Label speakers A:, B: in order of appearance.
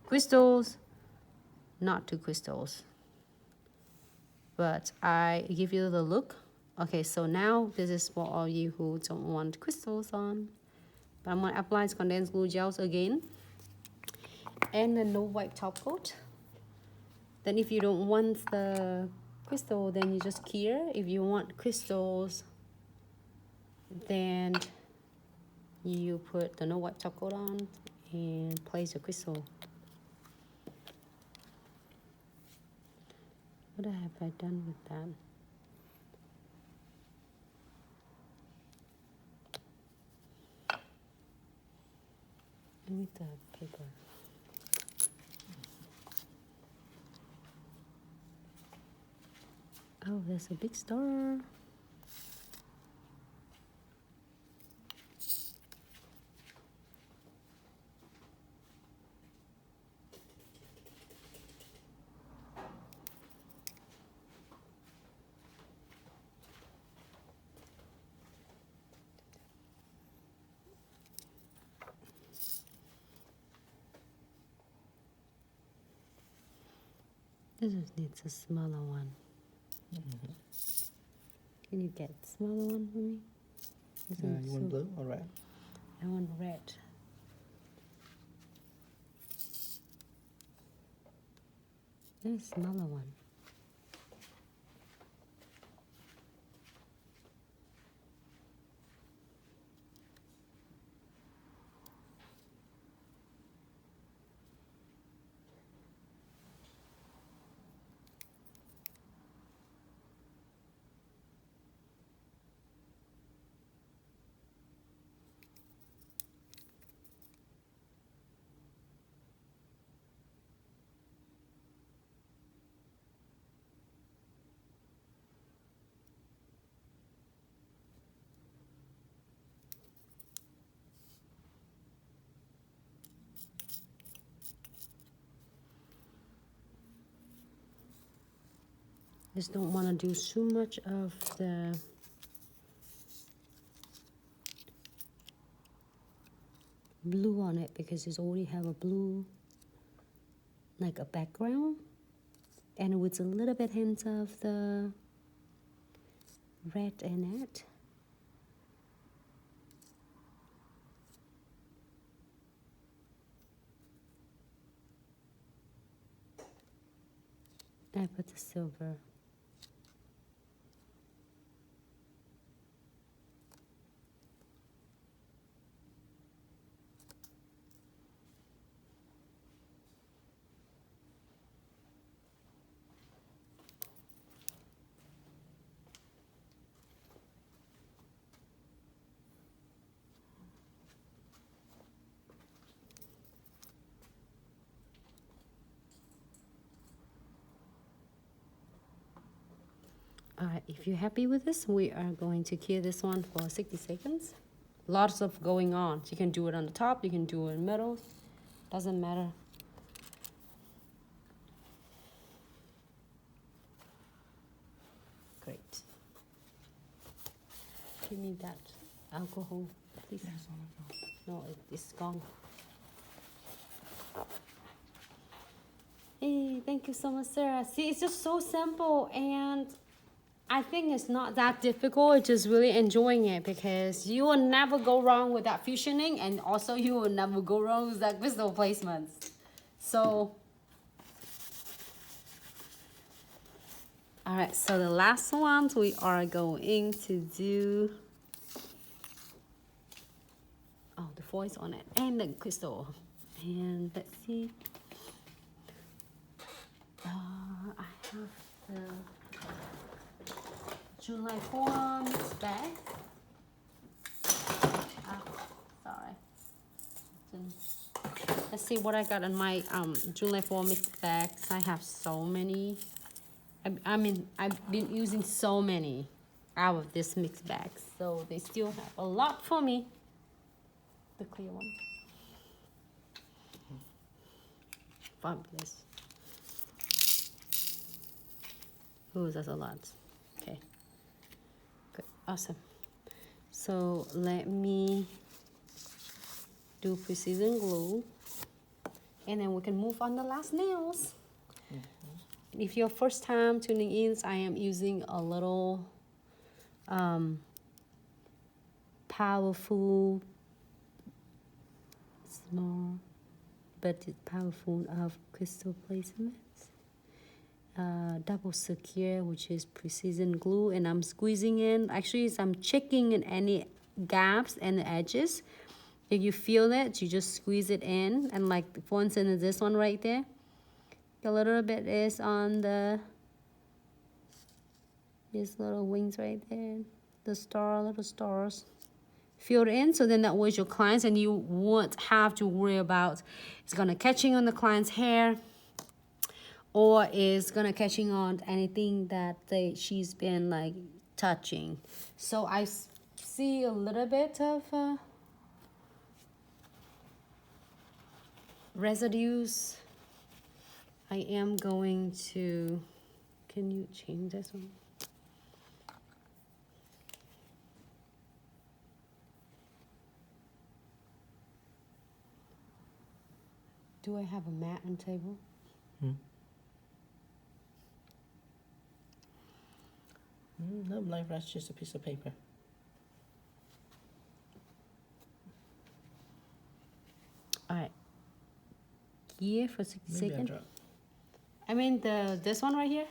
A: crystals, not 2 crystals. But I give you the look. Okay, so now this is for all you who don't want crystals on. But I'm going to apply condensed glue gels again. And the no white top coat. Then if you don't want the crystal, then you just clear. If you want crystals, then you put the no white top coat on and place your crystal. What have I done with that? And with the paper. Oh, there's a big star. This needs a smaller one.
B: Mm-hmm.
A: Can you get smaller one for me?
B: You want blue or red?
A: I want red. There's a smaller one. Just don't want to do too much of the blue on it because it already have a blue like a background, and with a little bit hint of the red in it. I put the silver. Alright, if you're happy with this, we are going to cure this one for 60 seconds. Lots of going on. You can do it on the top, you can do it in the middle. Doesn't matter. Great. Give me that alcohol, please. No, it's gone. Hey, thank you so much, Sarah. See, it's just so simple, and I think it's not that difficult. It's just really enjoying it because you will never go wrong with that fusioning, and also you will never go wrong with that crystal placements. So, all right, so the last ones we are going to do, oh, the foils on it and the crystal. And let's see. I have the July 4 mix bag. Sorry. Let's see what I got in my July 4 mix bags. I have so many. I mean, I've been using so many out of this mix bag, so they still have a lot for me. The clear one. Fabulous. Ooh, that's a lot. Okay. Good. Awesome. So let me do precision glue. And then we can move on the last nails. If you're first time tuning in, I am using a little powerful, small, but it's powerful of crystal placements. Double secure, which is precision glue, and I'm squeezing in. Actually, I'm checking in any gaps and edges. If you feel it, you just squeeze it in, and like for instance, this one right there, a little bit is on these little wings right there, the little stars. Fill it in, so then that way your clients, and you won't have to worry about it's gonna catching on the client's hair, or is gonna catching on anything that she's been like touching. So I see a little bit of residues. I am going to, can you change this one? Do I have a mat on table?
B: No, like that's just a piece of paper.
A: All right. Here for 60
B: Maybe
A: seconds.
B: drop.
A: I mean this one right here.